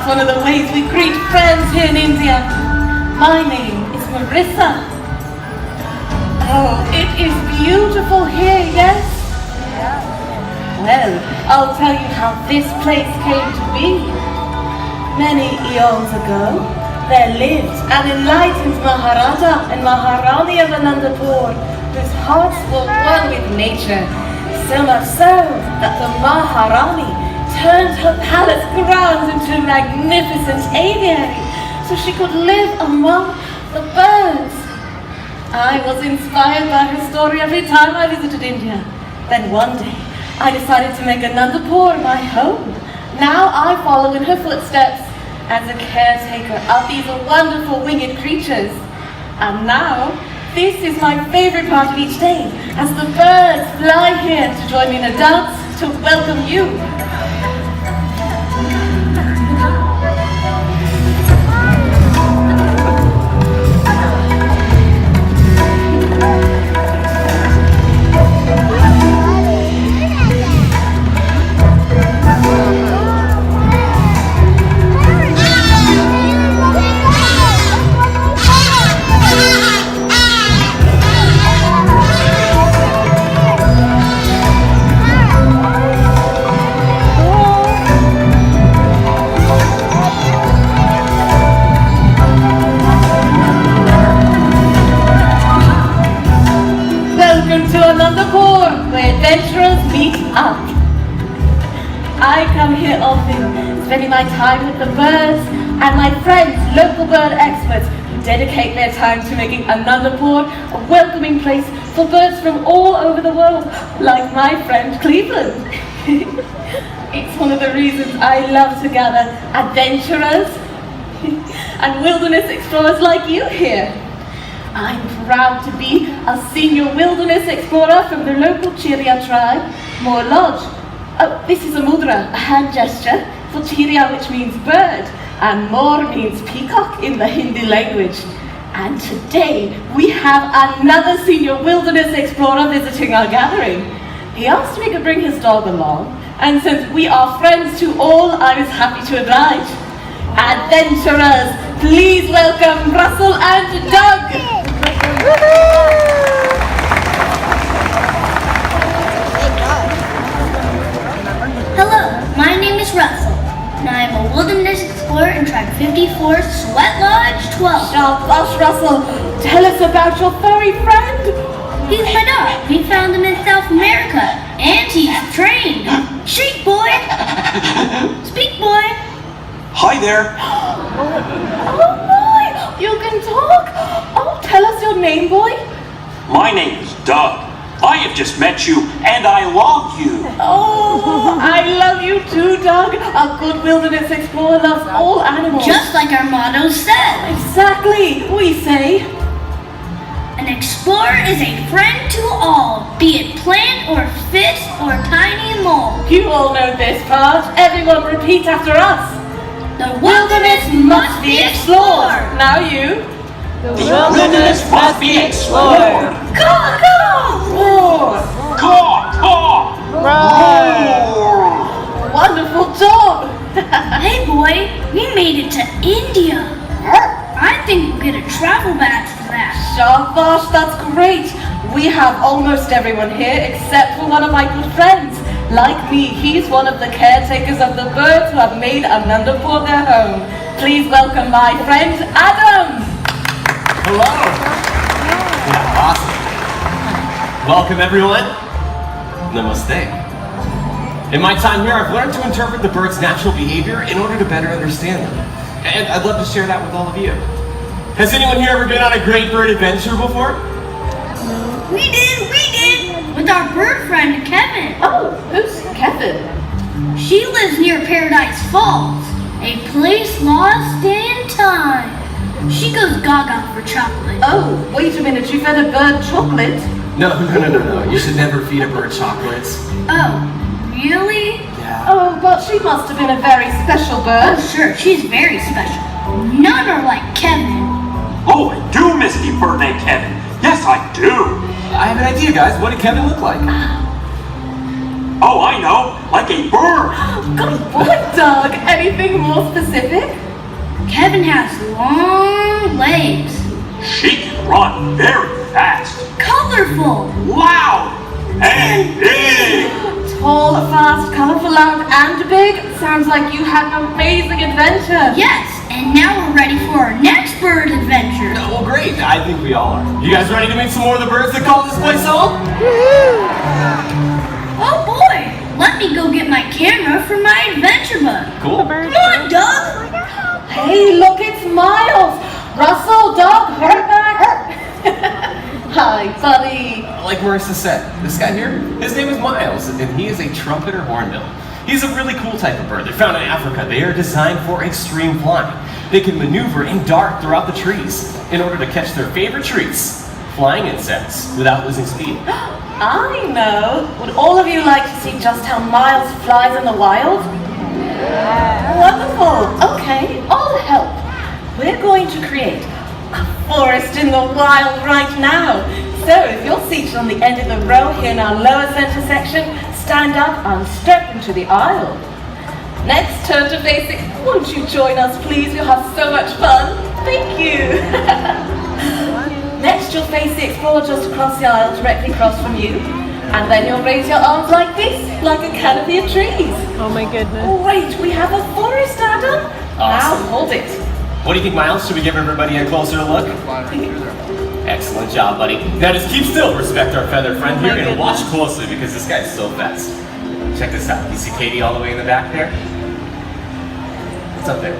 That's one of the ways we greet friends here in India. My name is Marissa. Oh, it is beautiful here, yes? Well, I'll tell you how this place came to be. Many eons ago, there lived an enlightened Maharaja and Maharani of Anandapur, whose hearts were one with nature, so much so that the Maharani turned her palace grounds into a magnificent aviary so she could live among the birds. I was inspired by her story every time I visited India. Then one day, I decided to make Anandapur my home. Now I follow in her footsteps as a caretaker of these wonderful winged creatures. And now, this is my favorite part of each day, as the birds fly here to join me in a dance to welcome you. Adventurers meet up. I come here often, spending my time with the birds and my friends, local bird experts, who dedicate their time to making Anandapur a welcoming place for birds from all over the world, like my friend Cleveland. It's one of the reasons I love to gather adventurers and wilderness explorers like you here. I'm proud to be a senior wilderness explorer from the local Chiriya tribe, Moor Lodge. Oh, this is a mudra, a hand gesture, for Chiriya, which means bird, and Moor means peacock in the Hindi language. And today, we have another senior wilderness explorer visiting our gathering. He asked me to bring his dog along, and since we are friends to all, I was happy to oblige. Adventurers, please welcome Russell and Doug! Hello, my name is Russell, and I am a wilderness explorer in Tribe 54, Sweat Lodge 12. Gosh, Russell, tell us about your furry friend. He's my dog. We found him in South America, and he's trained. Shake, boy! Speak, boy! Hi there. Oh my, you can talk? Oh, tell us your name, boy. My name is Doug. I have just met you, and I love you. Oh, I love you too, Doug. A good wilderness explorer loves all animals. Just like our motto says. Exactly. We say, an explorer is a friend to all, be it plant or fish or tiny mole. You all know this part. Everyone repeat after us. The wilderness must be explored. Now you. The wilderness must be explored. Caw, caw, roar. Caw, caw, roar. Wonderful dog. Hey boy, we made it to India. I think we'll get a travel badge for that. Shabash, that's great. We have almost everyone here except for one of my good friends. Like me, he's one of the caretakers of the birds who have made Anandapur their home. Please welcome my friend Adam. Hello. Yeah, awesome. Welcome everyone. Namaste. In my time here, I've learned to interpret the bird's natural behavior in order to better understand them. And I'd love to share that with all of you. Has anyone here ever been on a great bird adventure before? We did! With our bird friend Kevin. Oh, who's Kevin? She lives near Paradise Falls, a place lost in time. She goes gaga for chocolate. Oh, wait a minute, you fed a bird chocolate? No. You should never feed a bird chocolates. Oh, really? Yeah. Oh, but she must have been a very special Oh, bird. sure, she's very special. None are like Kevin. Oh, I do miss the bird named Kevin. Yes, I do. I have an idea, guys. What did Kevin look like? Oh, I know, like a bird. Good boy, Doug. Anything more specific? Kevin has long legs, She can run very fast, colorful, loud, and big. Tall, fast, colorful, loud, and big. Sounds like you had an amazing adventure. yes, and now we're ready for our next bird adventure. Oh, well, great. I think we all are. You guys ready to meet some more of the birds that call this place home? Oh boy, let me go get my camera from my adventure bug. Cool. Come on, Doug. Hey, look, it's Miles. Russell, Doug, Herbeck. Hi, buddy. Like Marissa said, this guy here, his name is Miles, and he is a trumpeter hornbill. He's a really cool type of bird. They're found in Africa. They are designed for extreme flying. They can maneuver and dart throughout the trees in order to catch their favorite treats, flying insects, without losing speed. I know. Would all of you like to see just how Miles flies in the wild? Wonderful. Okay, I'll help. We're going to create a forest in the wild right now. So if you're seated on the end of the row here in our lower center section, stand up and step into the aisle. Next, turn to basic. Won't you join us, please? We'll have so much fun. Thank you. Next, you'll face the explorer just across the aisle, directly across from you. And then you'll raise your arms like this, like a canopy of trees. Oh my goodness. Oh, wait, we have a forest, Adam. Now, Awesome. hold it. What do you think, Miles? Should we give everybody a closer look? Excellent job, buddy. Now just keep still, respect our feathered friend here, and watch closely because this guy's so fast. Check this out. You see Katie all the way in the back there? What's up there?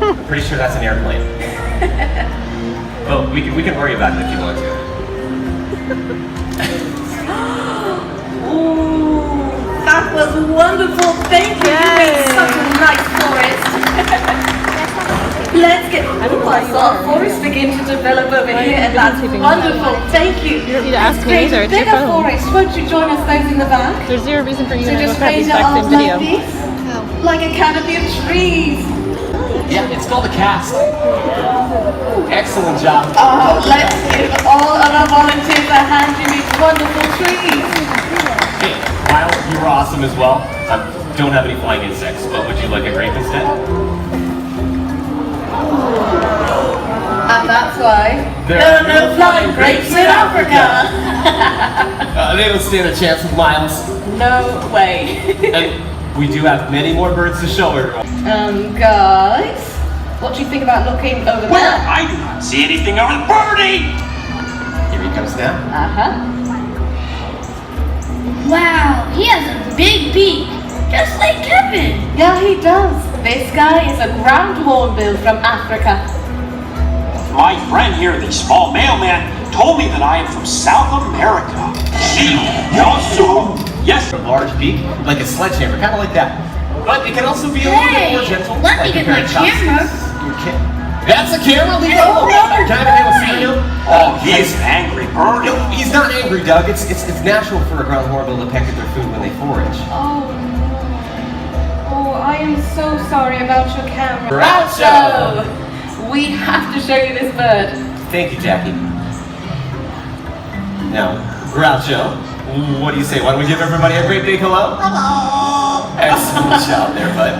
I'm pretty sure that's an airplane. Well, we can worry about it if you want to. Ooh, that was wonderful. Thank you. You made such a nice forest. Let's get. Oh, I saw a forest begin to develop over here, and that's wonderful. Thank you. You don't need to ask me Great either, it's your bigger phone. forest. Won't you join us, those in the back? There's zero reason for you So to just look at the raise your exact arms same like video. this, like a canopy of trees. Yeah, it's called a cast. Excellent job. Oh, let's give all of our volunteers a hand in these wonderful trees. Hey, Miles, you were awesome as well. Don't have any flying insects, but would you like a grape instead? And that's why There there are are no flying grapes in Africa. They don't stand a chance with Miles. No way. And we do have many more birds to show everyone. Guys, what do you think about looking over Well, there? I do not see anything over the birdie. Here he comes now. Wow, he has a big beak, just like Kevin. Yeah, he does. This guy is a ground hornbill from Africa. My friend here, the small mailman, told me that I am from South America. See, also, yes, A large beak, like a sledgehammer, kind of like that. But it can also be a little bit more Hey, gentle. let me like a get pair my of chopsticks. camera. That's a camera, Leo! Oh, Can I have a hand with Leo? oh, he is an angry bird. No, he's not angry, Doug. It's natural for a ground hornbill to peck at their food when they forage. Oh, oh, I am so sorry about your camera. Groucho! We have to show you this bird. Thank you, Jackie. Now, Groucho, what do you say? Why don't we give everybody a great big hello? Hello! Excellent job there, bud.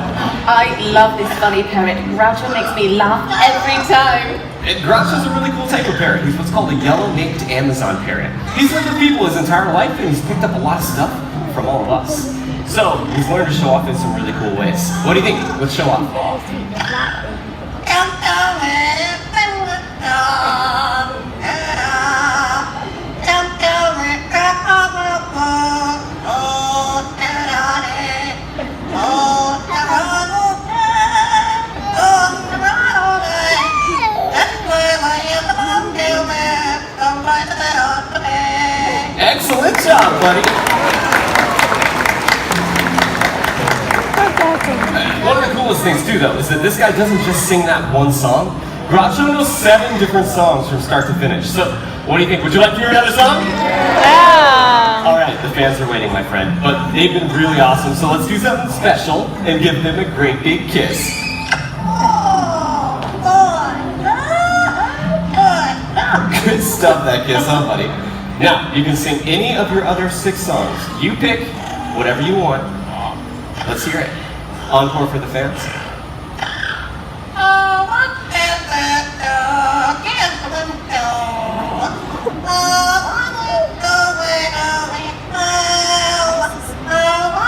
I love this funny parrot. Groucho makes me laugh every time. And Groucho's a really cool type of parrot. He's what's called a yellow-naped Amazon parrot. He's lived with people his entire life, and he's picked up a lot of stuff from all of us. So, he's learned to show off in some really cool ways. What do you think? Let's show off. Excellent job, buddy. One of the coolest things too, though, is that this guy doesn't just sing that one song. Groucho knows 7 different songs from start to finish. So, what do you think? Would you like to hear another song? Yeah. All right, the fans are waiting, my friend. But they've been really awesome, so let's do something special and give them a great big kiss. Good stuff, that kiss, huh, buddy? Now, you can sing any of your other 6 songs. You pick whatever you want. Let's hear it. Encore for the fans.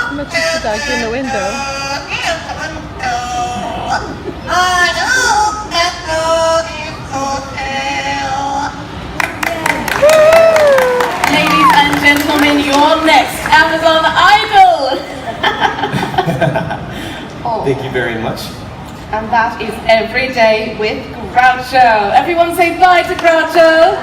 I'm gonna just the dog in the window. Ladies and gentlemen, your next Amazon Idol! Oh, Thank you very much. and that is Every Day with Groucho. Everyone say bye to Groucho.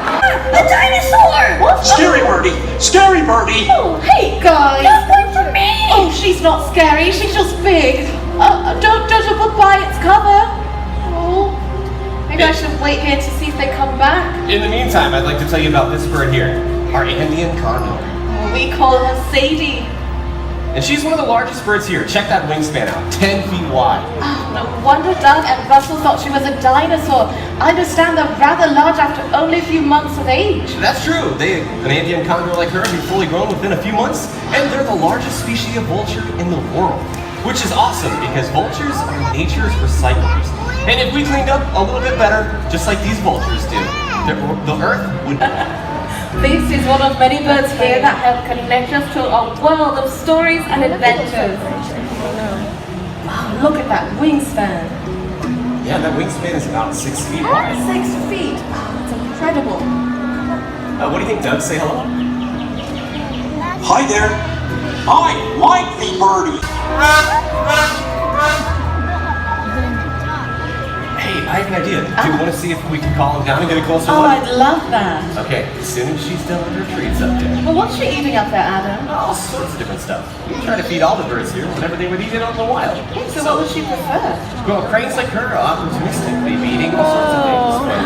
A dinosaur! What? Scary Birdie! Scary Birdie! Oh, hey guys! Just one for me! Oh, she's not scary, she's just big. Don't judge a book by its cover. Oh, maybe I should wait here to see if they come back. In the meantime, I'd like to tell you about this bird here, our Andean condor. We call her Sadie. And she's one of the largest birds here. Check that wingspan out, 10 feet wide. Oh, no wonder Doug and Russell thought she was a dinosaur. I understand they're rather large after only a few months of age. That's true. An Andean condor like her be fully grown within a few months, and they're the largest species of vulture in the world, which is awesome because vultures are nature's recyclers. And if we cleaned up a little bit better, just like these vultures do, the earth would... This is one of many birds here that help connect us to a world of stories and adventures. Wow, look at that wingspan. Yeah, that wingspan is about 6 feet wide. 6 feet. Oh, that's incredible. What do you think, Doug? Say hello. Hi there! I like the birdie! Hey, I have an idea. Do you want to see if we can calm down and get a closer Oh, look? I'd love that. Okay, as soon as she's done with her treats up there. Well, what's she eating up there, Adam? All sorts of different stuff. We try to feed all the birds here whatever they would eat out in the wild. So what would she prefer? Well, cranes like her are opportunistically eating all sorts of things, from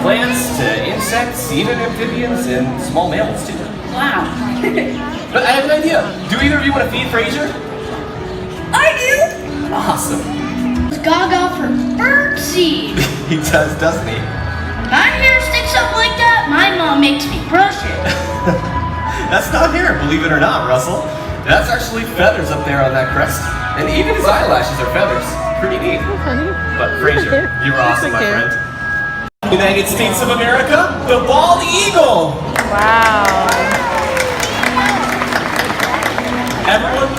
plants to insects, even amphibians, and small mammals too. Wow. But I have an idea. Do either of you want to feed Fraser? I do! Awesome. It's Gaga for bird seed. He does, doesn't he? My hair sticks up like that, my mom makes me brush it. That's not hair, believe it or not, Russell. That's actually feathers up there on that crest. And even his eyelashes are feathers. Pretty neat. Funny. But Fraser, you're awesome, my friend. United States of America, the bald eagle. Wow. Everyone,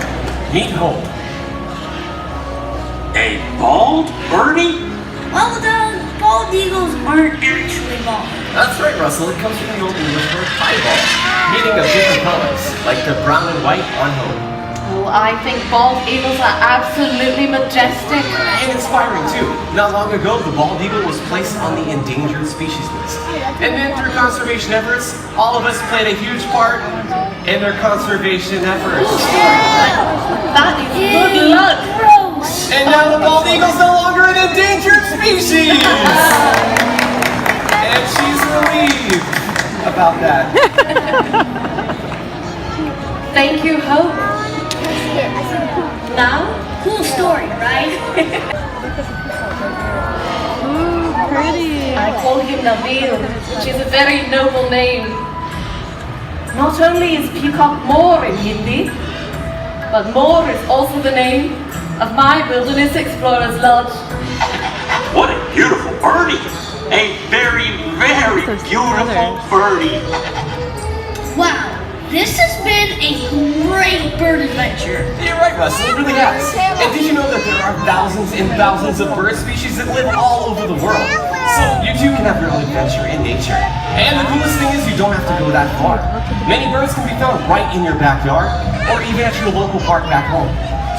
meet Hope. A bald birdie? Well, the bald eagles aren't actually bald. That's right, Russell. It comes from the Old English word piebald, meaning of different colors, like the brown and white on Hope. Oh, I think bald eagles are absolutely majestic. And inspiring too. Not long ago, the bald eagle was placed on the endangered species list. And then through conservation efforts, all of us played a huge part in their conservation efforts. That is good luck. Gross! And now the bald eagle's no longer an endangered species! And she's relieved about that. Thank you, Hope. Now, Cool story, right? Ooh, pretty. I call him Nabil, which is a very noble name. Not only is Peacock Moor in Hindi, but Moor is also the name of my Wilderness Explorers Lodge. What a beautiful birdie! A very, very beautiful birdie! Wow, this has been a great bird adventure. You're right, Russell, it really has. And did you know that there are thousands and thousands of bird species that live all over the world? So you too can have your own adventure in nature. And the coolest thing is you don't have to go that far. Many birds can be found right in your backyard, or even at your local park back home.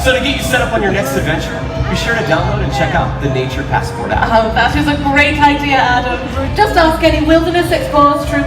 So to get you set up on your next adventure, be sure to download and check out the Nature Passport app. Oh, that is a great idea, Adam. Just ask any Wilderness Explorers troop